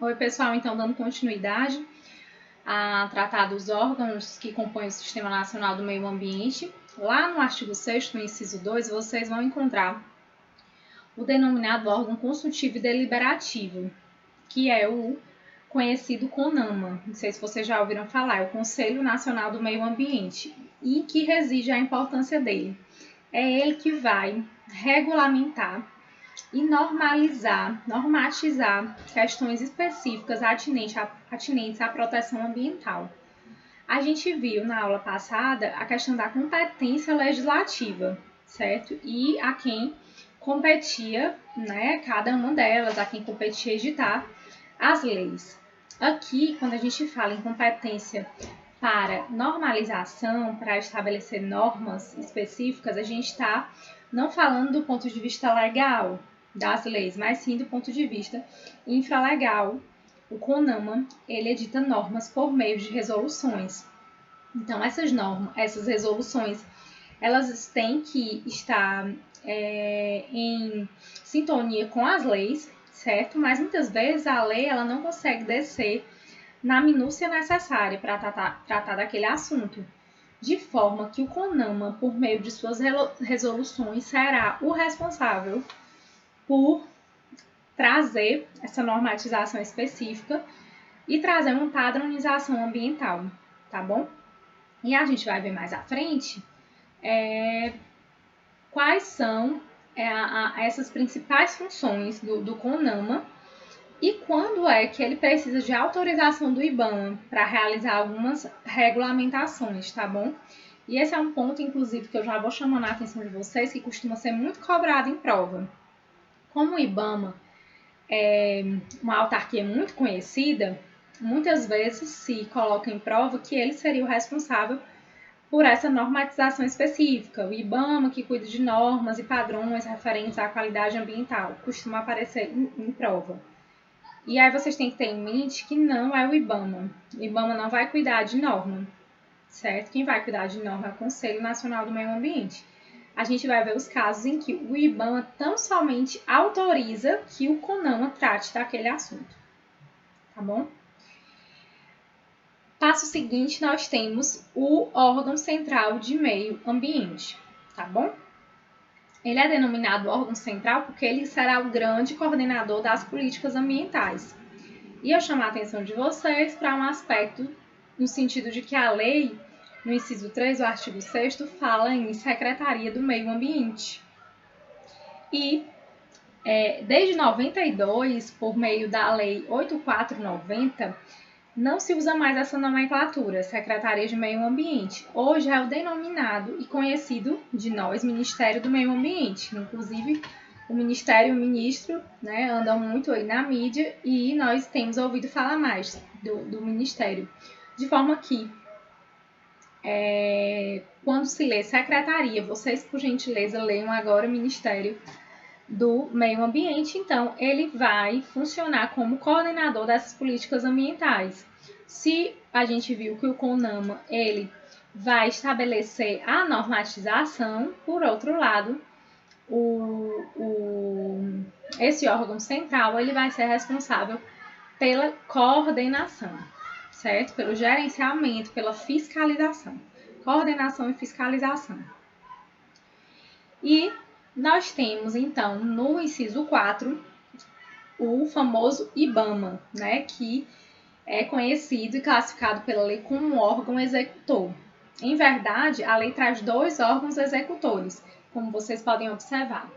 Oi, pessoal, então dando continuidade a tratar dos órgãos que compõem o Sistema Nacional do Meio Ambiente. Lá no artigo 6º, no inciso 2, vocês vão encontrar o denominado órgão consultivo e deliberativo, que é o conhecido CONAMA. Não sei se vocês já ouviram falar, é o Conselho Nacional do Meio Ambiente. E que reside a importância dele. É ele que vai regulamentar e normatizar questões específicas atinentes à proteção ambiental. A gente viu na aula passada a questão da competência legislativa, certo? E a quem competia, né, cada uma delas, a quem competia editar as leis. Aqui, quando a gente fala em competência para normalização, para estabelecer normas específicas, a gente está não falando do ponto de vista legal das leis, mas sim do ponto de vista infralegal. O CONAMA, ele edita normas por meio de resoluções. Então, essas resoluções, elas têm que estar em sintonia com as leis, certo? Mas muitas vezes a lei ela não consegue descer na minúcia necessária para tratar daquele assunto, de forma que o CONAMA, por meio de suas resoluções, será o responsável por trazer essa normatização específica e trazer uma padronização ambiental, tá bom? E a gente vai ver mais à frente quais são essas principais funções do CONAMA e quando é que ele precisa de autorização do IBAMA para realizar algumas regulamentações, tá bom? E esse é um ponto, inclusive, que eu já vou chamando a atenção de vocês, que costuma ser muito cobrado em prova. Como o IBAMA é uma autarquia muito conhecida, muitas vezes se coloca em prova que ele seria o responsável por essa normatização específica. O IBAMA, que cuida de normas e padrões referentes à qualidade ambiental, costuma aparecer em prova. E aí vocês têm que ter em mente que não é o IBAMA. O IBAMA não vai cuidar de norma, certo? Quem vai cuidar de norma é o Conselho Nacional do Meio Ambiente. A gente vai ver os casos em que o IBAMA tão somente autoriza que o CONAMA trate daquele assunto, tá bom? Passo seguinte, nós temos o órgão central de meio ambiente, tá bom? Ele é denominado órgão central porque ele será o grande coordenador das políticas ambientais. E eu chamo a atenção de vocês para um aspecto no sentido de que a lei, no inciso 3 do artigo 6º, fala em Secretaria do Meio Ambiente. E desde 92, por meio da Lei 8490, não se usa mais essa nomenclatura, Secretaria de Meio Ambiente. Hoje é o denominado e conhecido de nós Ministério do Meio Ambiente. Inclusive, o Ministério e o Ministro, né, andam muito aí na mídia e nós temos ouvido falar mais do Ministério. De forma que, quando se lê Secretaria, vocês, por gentileza, leiam agora Ministério do Meio Ambiente, então ele vai funcionar como coordenador dessas políticas ambientais. Se a gente viu que o CONAMA ele vai estabelecer a normatização, por outro lado, esse órgão central ele vai ser responsável pela coordenação, certo? Pelo gerenciamento, pela fiscalização. Coordenação e fiscalização. E nós temos, então, no inciso 4, o famoso IBAMA, né, que é conhecido e classificado pela lei como um órgão executor. Em verdade, a lei traz 2 órgãos executores, como vocês podem observar.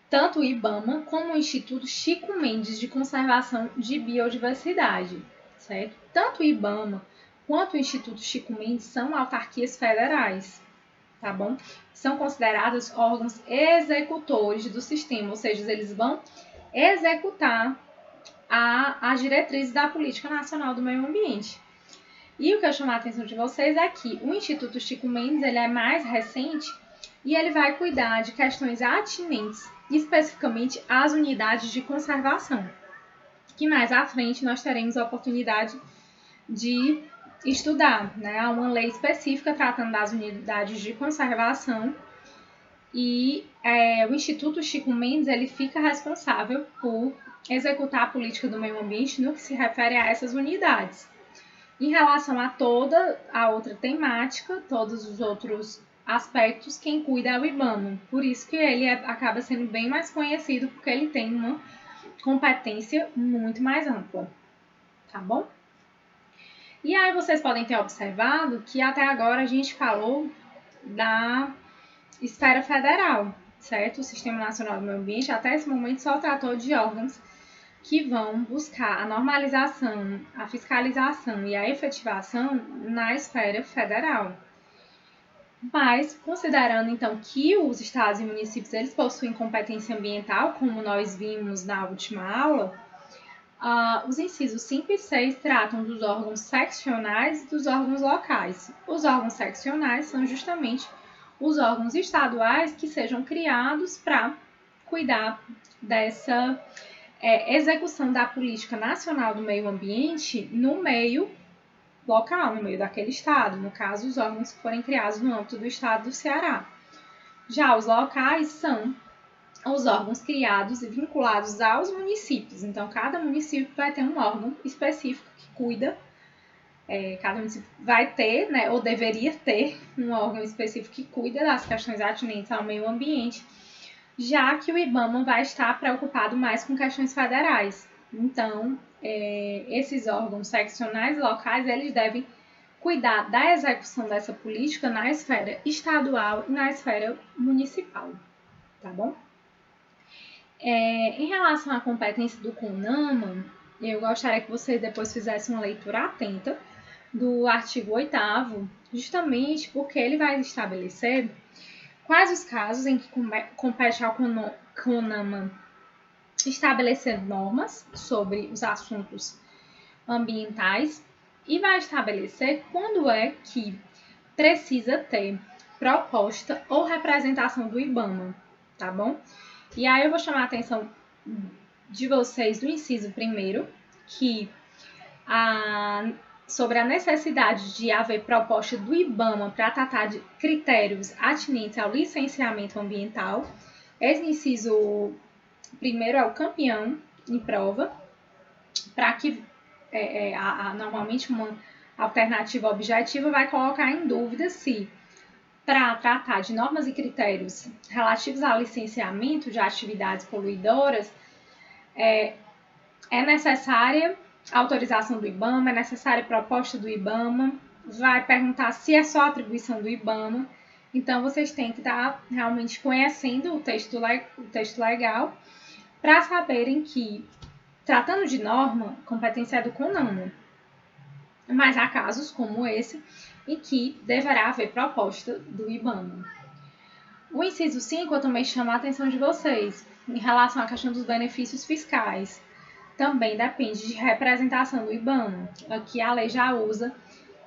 Tanto o IBAMA como o Instituto Chico Mendes de Conservação de Biodiversidade, certo? Tanto o IBAMA quanto o Instituto Chico Mendes são autarquias federais, tá bom? São considerados órgãos executores do sistema, ou seja, eles vão executar as diretrizes da Política Nacional do Meio Ambiente. E o que eu chamo a atenção de vocês é que o Instituto Chico Mendes ele é mais recente e ele vai cuidar de questões atinentes, especificamente às unidades de conservação, que mais à frente nós teremos a oportunidade de estudar, né? Há uma lei específica tratando das unidades de conservação e o Instituto Chico Mendes ele fica responsável por executar a política do meio ambiente no que se refere a essas unidades. Em relação a toda a outra temática, todos os outros aspectos, quem cuida é o IBAMA. Por isso que ele acaba sendo bem mais conhecido, porque ele tem uma competência muito mais ampla, tá bom? E aí vocês podem ter observado que até agora a gente falou da esfera federal, certo? O Sistema Nacional do Meio Ambiente até esse momento só tratou de órgãos que vão buscar a normalização, a fiscalização e a efetivação na esfera federal. Mas, considerando então que os estados e municípios eles possuem competência ambiental, como nós vimos na última aula, os incisos 5 e 6 tratam dos órgãos seccionais e dos órgãos locais. Os órgãos seccionais são justamente os órgãos estaduais que sejam criados para cuidar dessa execução da política nacional do meio ambiente no meio local, no meio daquele estado. No caso, os órgãos que forem criados no âmbito do estado do Ceará. Já os locais são os órgãos criados e vinculados aos municípios. Então, cada município vai ter um órgão específico que cuida, cada município vai ter, né, ou deveria ter, um órgão específico que cuida das questões atinentes ao meio ambiente, já que o IBAMA vai estar preocupado mais com questões federais. Então, esses órgãos seccionais e locais, eles devem cuidar da execução dessa política na esfera estadual e na esfera municipal, tá bom? Em relação à competência do CONAMA, eu gostaria que vocês depois fizessem uma leitura atenta do artigo 8º, justamente porque ele vai estabelecer quais os casos em que compete ao CONAMA estabelecer normas sobre os assuntos ambientais e vai estabelecer quando é que precisa ter proposta ou representação do IBAMA, tá bom? E aí eu vou chamar a atenção de vocês do inciso 1º, que sobre a necessidade de haver proposta do IBAMA para tratar de critérios atinentes ao licenciamento ambiental. Esse inciso 1º é o campeão em prova, para que normalmente uma alternativa objetiva vai colocar em dúvida se, para tratar de normas e critérios relativos ao licenciamento de atividades poluidoras, é necessária autorização do IBAMA, é necessária proposta do IBAMA, vai perguntar se é só atribuição do IBAMA. Então, vocês têm que estar realmente conhecendo o texto legal para saberem que, tratando de norma, competência é do CONAMA. Mas há casos como esse em que deverá haver proposta do IBAMA. O inciso 5 eu também chamo a atenção de vocês em relação à questão dos benefícios fiscais. Também depende de representação do IBAMA. Aqui a lei já usa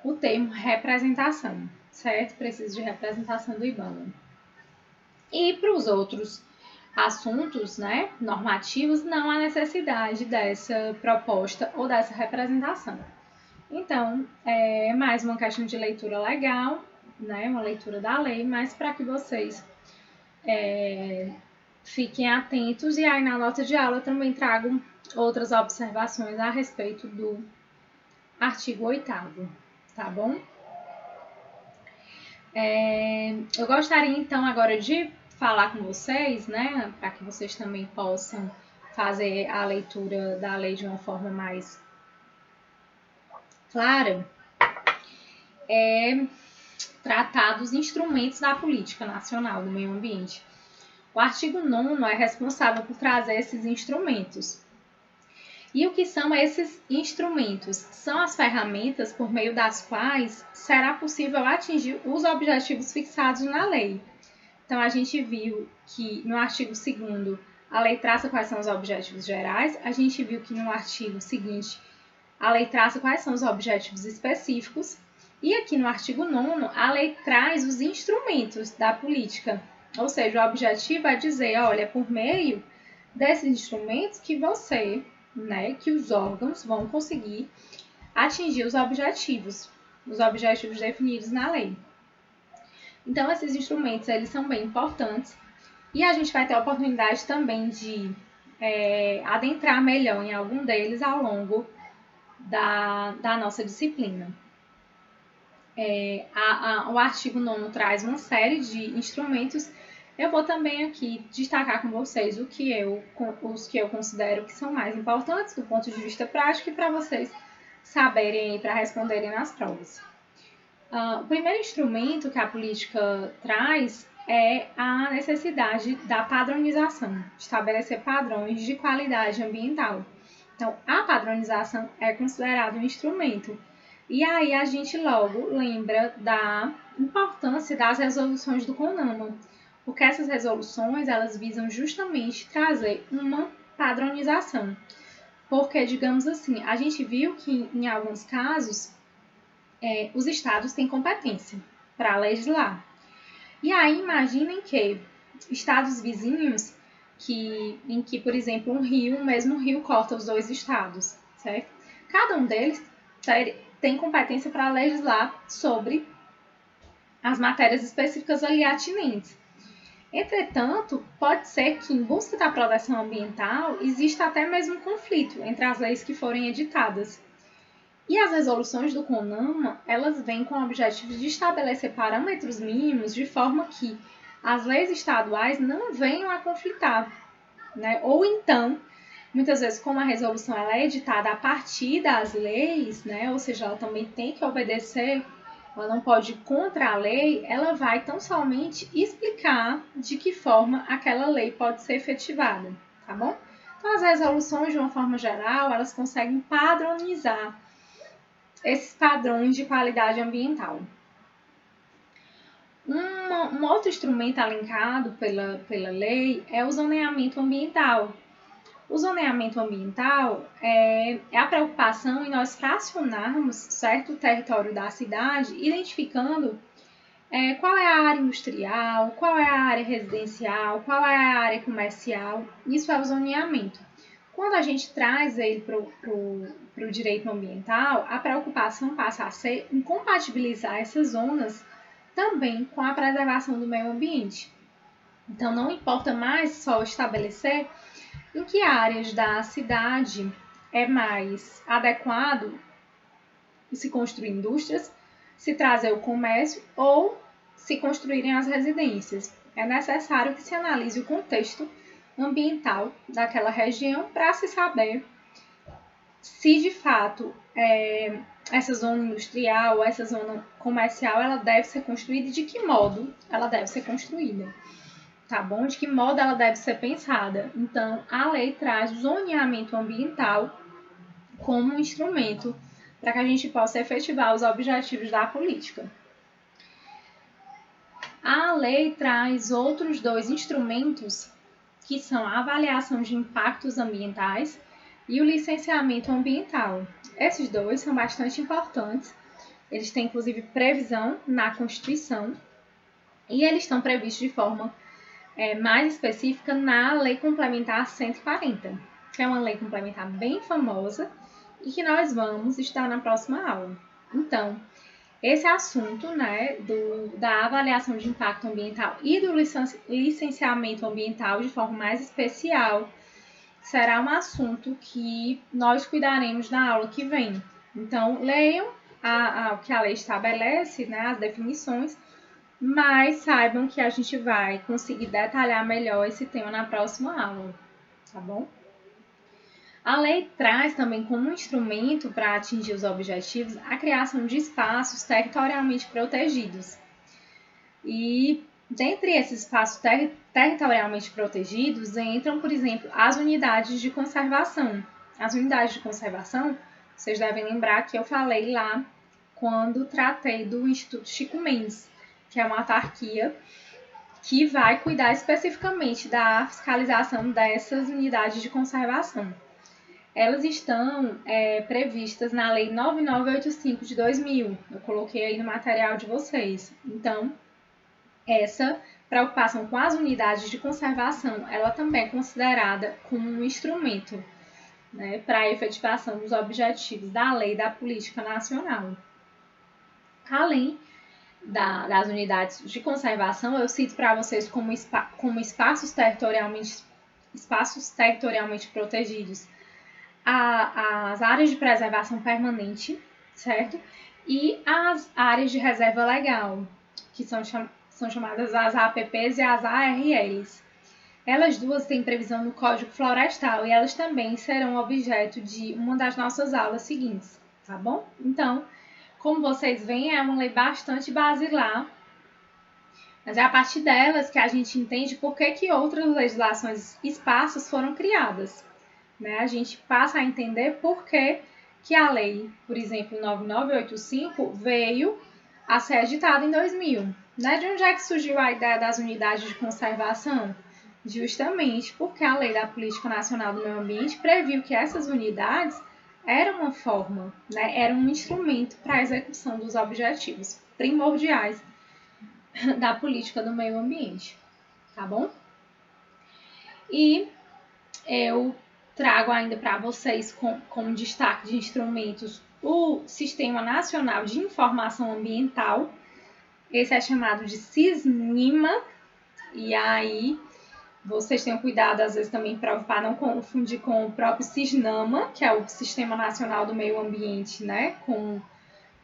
o termo representação, certo? Precisa de representação do IBAMA. E para os outros assuntos, né, normativos, não há necessidade dessa proposta ou dessa representação. Então, é mais uma questão de leitura legal, né, uma leitura da lei, mas para que vocês fiquem atentos e aí na nota de aula eu também trago outras observações a respeito do artigo 8º, tá bom? Eu gostaria então agora de falar com vocês, né, para que vocês também possam fazer a leitura da lei de uma forma mais clara, tratar dos instrumentos da política nacional do meio ambiente. O artigo 9º é responsável por trazer esses instrumentos. E o que são esses instrumentos? São as ferramentas por meio das quais será possível atingir os objetivos fixados na lei. Então, a gente viu que no artigo 2º a lei traça quais são os objetivos gerais, a gente viu que no artigo seguinte a lei traça quais são os objetivos específicos, e aqui no artigo 9º a lei traz os instrumentos da política. Ou seja, o objetivo é dizer, olha, por meio desses instrumentos que você, né, que os órgãos vão conseguir atingir os objetivos definidos na lei. Então, esses instrumentos, eles são bem importantes e a gente vai ter a oportunidade também de adentrar melhor em algum deles ao longo da nossa disciplina. O artigo 9º traz uma série de instrumentos. Eu vou também aqui destacar com vocês os que eu considero que são mais importantes do ponto de vista prático e para vocês saberem e para responderem nas provas. O primeiro instrumento que a política traz é a necessidade da padronização, estabelecer padrões de qualidade ambiental. Então, a padronização é considerada um instrumento. E aí a gente logo lembra da importância das resoluções do CONAMA, porque essas resoluções elas visam justamente trazer uma padronização. Porque, digamos assim, a gente viu que em alguns casos os estados têm competência para legislar. E aí imaginem que estados vizinhos em que, por exemplo, o mesmo rio corta os dois estados, certo? Cada um deles tem competência para legislar sobre as matérias específicas ali atinentes. Entretanto, pode ser que, em busca da proteção ambiental, exista até mesmo um conflito entre as leis que forem editadas. E as resoluções do CONAMA, elas vêm com o objetivo de estabelecer parâmetros mínimos de forma que as leis estaduais não venham a conflitar, né? Ou então, muitas vezes, como a resolução ela é editada a partir das leis, né? Ou seja, ela também tem que obedecer, ela não pode ir contra a lei, ela vai tão somente explicar de que forma aquela lei pode ser efetivada, tá bom? Então, as resoluções, de uma forma geral, elas conseguem padronizar esses padrões de qualidade ambiental. Um outro instrumento alencado pela lei é o zoneamento ambiental. O zoneamento ambiental é a preocupação em nós fracionarmos certo território da cidade, identificando qual é a área industrial, qual é a área residencial, qual é a área comercial. Isso é o zoneamento. Quando a gente traz ele para o direito ambiental, a preocupação passa a ser incompatibilizar essas zonas também com a preservação do meio ambiente. Então, não importa mais só estabelecer em que áreas da cidade é mais adequado se construir indústrias, se trazer o comércio ou se construírem as residências. É necessário que se analise o contexto ambiental daquela região para se saber se de fato essa zona industrial, essa zona comercial, ela deve ser construída e de que modo ela deve ser construída, tá bom? De que modo ela deve ser pensada. Então, a lei traz o zoneamento ambiental como um instrumento para que a gente possa efetivar os objetivos da política. A lei traz outros dois instrumentos que são a avaliação de impactos ambientais e o licenciamento ambiental. Esses dois são bastante importantes. Eles têm, inclusive, previsão na Constituição e eles estão previstos de forma mais específica na Lei Complementar 140, que é uma lei complementar bem famosa e que nós vamos estudar na próxima aula. Então, esse assunto, né, da avaliação de impacto ambiental e do licenciamento ambiental de forma mais especial será um assunto que nós cuidaremos na aula que vem. Então, leiam o que a lei estabelece, né, as definições, mas saibam que a gente vai conseguir detalhar melhor esse tema na próxima aula, tá bom? A lei traz também como instrumento para atingir os objetivos a criação de espaços territorialmente protegidos. E dentre esses espaços territorialmente protegidos entram, por exemplo, as unidades de conservação. As unidades de conservação, vocês devem lembrar que eu falei lá quando tratei do Instituto Chico Mendes, que é uma autarquia que vai cuidar especificamente da fiscalização dessas unidades de conservação. Elas estão previstas na Lei 9985 de 2000. Eu coloquei aí no material de vocês. Então, essa preocupação com as unidades de conservação, ela também é considerada como um instrumento, né, para a efetivação dos objetivos da lei da política nacional. Além das unidades de conservação, eu cito para vocês como espaços territorialmente espaços territorialmente protegidos, as áreas de preservação permanente, certo? E as áreas de reserva legal, que são chamadas as APPs e as ARLs. Elas duas têm previsão no Código Florestal e elas também serão objeto de uma das nossas aulas seguintes, tá bom? Então, como vocês veem, é uma lei bastante basilar, mas é a partir delas que a gente entende por que outras legislações esparsas foram criadas. Né? A gente passa a entender por que a lei, por exemplo, 9985, veio a ser editada em 2000. Né? De onde é que surgiu a ideia das unidades de conservação? Justamente porque a Lei da Política Nacional do Meio Ambiente previu que essas unidades eram uma forma, né? Era um instrumento para a execução dos objetivos primordiais da política do meio ambiente, tá bom? E eu trago ainda para vocês como destaque de instrumentos o Sistema Nacional de Informação Ambiental. Esse é chamado de SISNIMA, e aí vocês tenham cuidado às vezes também para não confundir com o próprio SISNAMA, que é o Sistema Nacional do Meio Ambiente, né? Como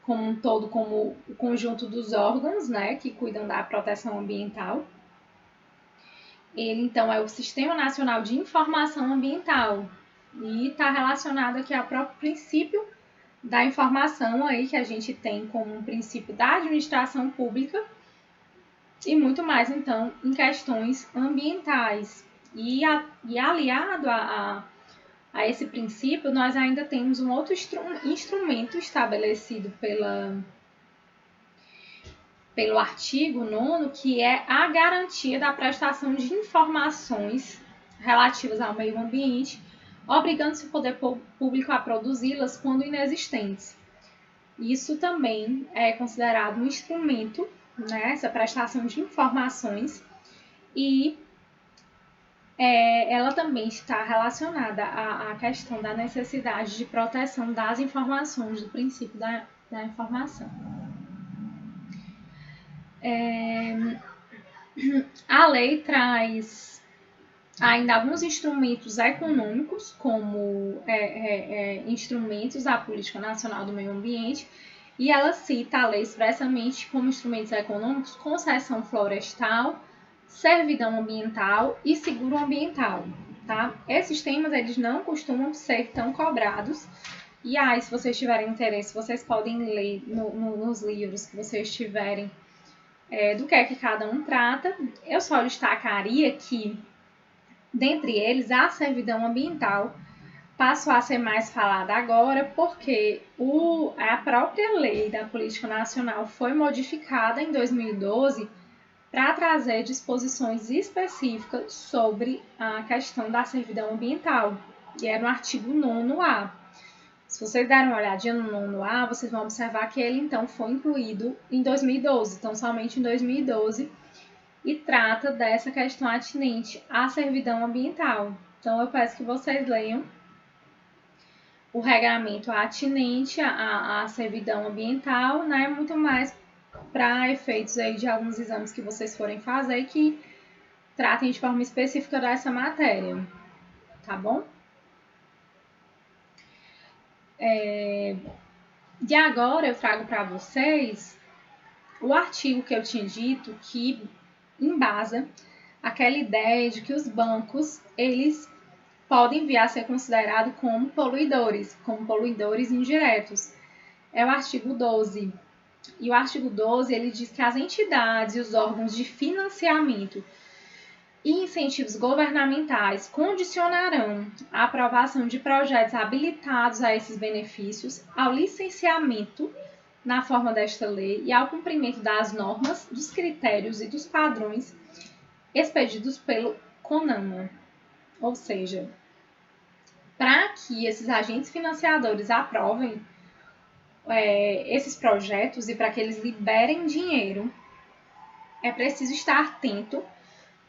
um todo, como o conjunto dos órgãos, né, que cuidam da proteção ambiental. Ele, então, é o Sistema Nacional de Informação Ambiental e está relacionado aqui ao próprio princípio da informação aí que a gente tem como um princípio da administração pública e muito mais, então, em questões ambientais. E aliado a esse princípio, nós ainda temos um outro instrumento estabelecido pelo artigo 9º, que é a garantia da prestação de informações relativas ao meio ambiente, obrigando-se o poder público a produzi-las quando inexistentes. Isso também é considerado um instrumento, né, essa prestação de informações, e ela também está relacionada à questão da necessidade de proteção das informações, do princípio da informação. A lei traz ainda alguns instrumentos econômicos, como instrumentos da Política Nacional do Meio Ambiente, e ela cita a lei expressamente como instrumentos econômicos concessão florestal, servidão ambiental e seguro ambiental. Tá? Esses temas eles não costumam ser tão cobrados, e aí, se vocês tiverem interesse, vocês podem ler nos livros que vocês tiverem do que é que cada um trata. Eu só destacaria que, dentre eles, a servidão ambiental passou a ser mais falada agora porque a própria lei da Política Nacional foi modificada em 2012 para trazer disposições específicas sobre a questão da servidão ambiental, e era no artigo 9º-A. Se vocês derem uma olhadinha no 9º-A, vocês vão observar que ele, então, foi incluído em 2012, então somente em 2012, e trata dessa questão atinente à servidão ambiental. Então, eu peço que vocês leiam o regramento atinente à servidão ambiental, né, muito mais para efeitos aí de alguns exames que vocês forem fazer que tratem de forma específica dessa matéria, tá bom? E agora eu trago para vocês o artigo que eu tinha dito que embasa aquela ideia de que os bancos, eles podem vir a ser considerados como poluidores indiretos. É o artigo 12. E o artigo 12, ele diz que as entidades e os órgãos de financiamento e incentivos governamentais condicionarão a aprovação de projetos habilitados a esses benefícios ao licenciamento na forma desta lei e ao cumprimento das normas, dos critérios e dos padrões expedidos pelo CONAMA. Ou seja, para que esses agentes financiadores aprovem esses projetos e para que eles liberem dinheiro, é preciso estar atento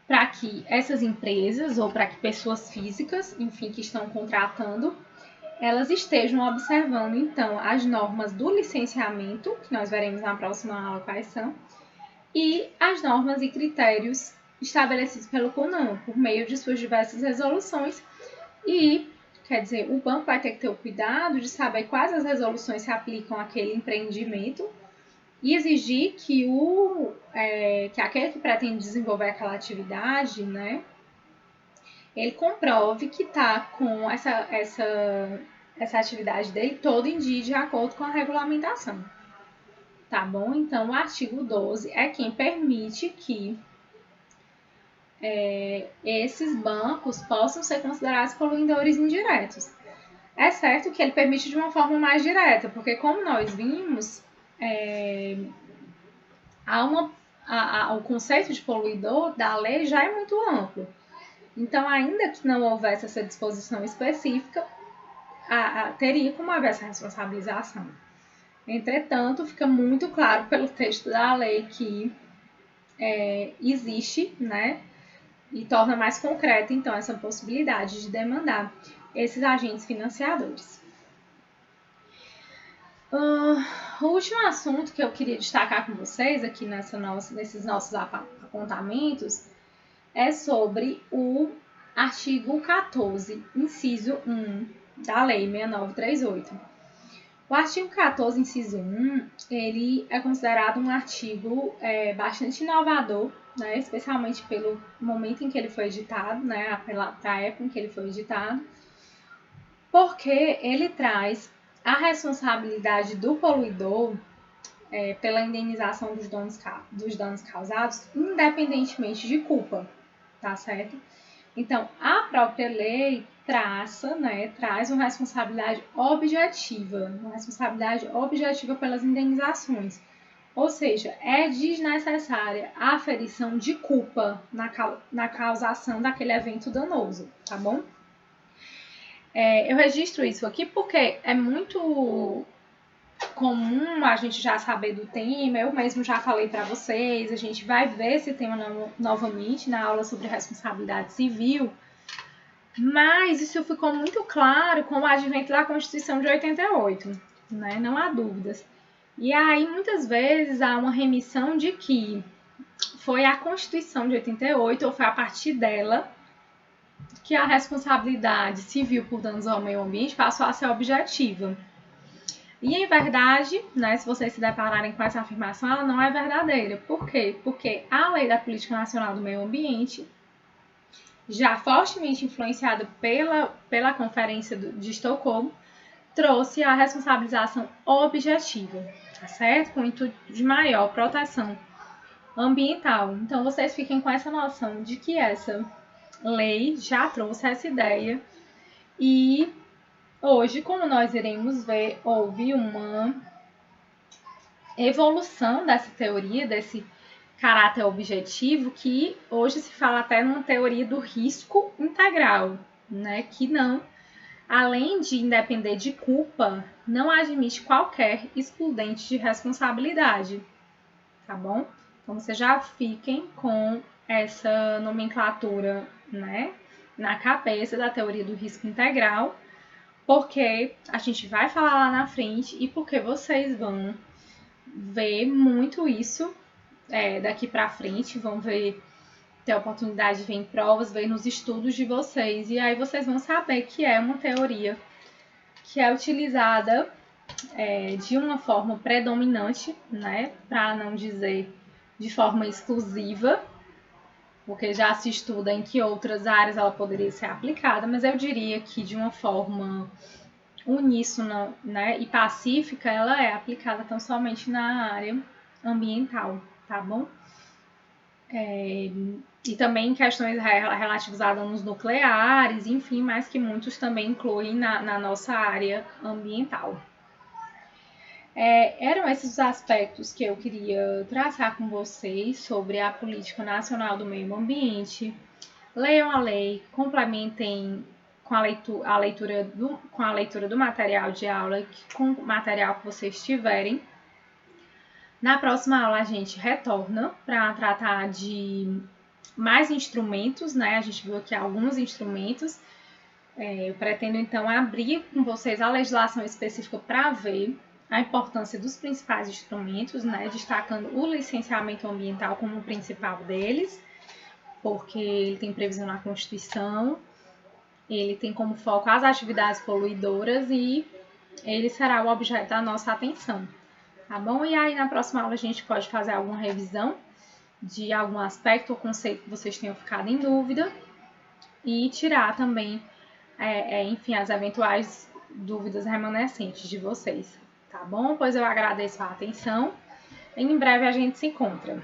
para que essas empresas ou para que pessoas físicas, enfim, que estão contratando, elas estejam observando, então, as normas do licenciamento, que nós veremos na próxima aula quais são, e as normas e critérios estabelecidos pelo CONAN, por meio de suas diversas resoluções. E, quer dizer, o banco vai ter que ter o cuidado de saber quais as resoluções se aplicam àquele empreendimento e exigir que que aquele que pretende desenvolver aquela atividade, né, ele comprove que está com essa atividade dele toda em dia de acordo com a regulamentação. Tá bom? Então, o artigo 12 é quem permite que esses bancos possam ser considerados poluidores indiretos. É certo que ele permite de uma forma mais direta, porque como nós vimos, o conceito de poluidor da lei já é muito amplo. Então, ainda que não houvesse essa disposição específica, teria como haver essa responsabilização. Entretanto, fica muito claro pelo texto da lei que existe, né, e torna mais concreta, então, essa possibilidade de demandar esses agentes financiadores. O último assunto que eu queria destacar com vocês aqui nesses nossos apontamentos é sobre o artigo 14, inciso 1 da Lei 6938. O artigo 14, inciso 1, ele é considerado um artigo bastante inovador, né, especialmente pelo momento em que ele foi editado, né, para a época em que ele foi editado, porque ele traz a responsabilidade do poluidor pela indenização dos danos causados, independentemente de culpa, tá certo? Então, a própria lei traz uma responsabilidade objetiva pelas indenizações. Ou seja, é desnecessária a aferição de culpa na causação daquele evento danoso, tá bom? Eu registro isso aqui porque é muito comum a gente já saber do tema, eu mesmo já falei para vocês, a gente vai ver esse tema novamente na aula sobre responsabilidade civil, mas isso ficou muito claro com o advento da Constituição de 88, né? Não há dúvidas. E aí, muitas vezes, há uma remissão de que foi a Constituição de 88, ou foi a partir dela, que a responsabilidade civil por danos ao meio ambiente passou a ser objetiva. E, em verdade, né, se vocês se depararem com essa afirmação, ela não é verdadeira. Por quê? Porque a Lei da Política Nacional do Meio Ambiente, já fortemente influenciada pela Conferência de Estocolmo, trouxe a responsabilização objetiva, tá certo? Com o intuito de maior proteção ambiental. Então, vocês fiquem com essa noção de que essa lei já trouxe essa ideia e hoje, como nós iremos ver, houve uma evolução dessa teoria, desse caráter objetivo, que hoje se fala até numa teoria do risco integral, né? Que não, além de independer de culpa, não admite qualquer excludente de responsabilidade, tá bom? Então, vocês já fiquem com essa nomenclatura, né, na cabeça da teoria do risco integral, porque a gente vai falar lá na frente e porque vocês vão ver muito isso daqui para frente, vão ter a oportunidade de ver em provas, ver nos estudos de vocês, e aí vocês vão saber que é uma teoria que é utilizada de uma forma predominante, né, para não dizer de forma exclusiva, porque já se estuda em que outras áreas ela poderia ser aplicada, mas eu diria que de uma forma uníssona, né, e pacífica, ela é aplicada tão somente na área ambiental, tá bom? E também em questões relativas a danos nucleares, enfim, mas que muitos também incluem na nossa área ambiental. Eram esses os aspectos que eu queria traçar com vocês sobre a Política Nacional do Meio Ambiente. Leiam a lei, complementem com a leitura do material de aula, com o material que vocês tiverem. Na próxima aula a gente retorna para tratar de mais instrumentos, né? A gente viu aqui alguns instrumentos. Eu pretendo então abrir com vocês a legislação específica para ver a importância dos principais instrumentos, né? Destacando o licenciamento ambiental como o principal deles. porque ele tem previsão na Constituição, ele tem como foco as atividades poluidoras e ele será o objeto da nossa atenção, tá bom? E aí na próxima aula a gente pode fazer alguma revisão de algum aspecto ou conceito que vocês tenham ficado em dúvida e tirar também, enfim, as eventuais dúvidas remanescentes de vocês, tá bom? Pois eu agradeço a atenção e em breve a gente se encontra.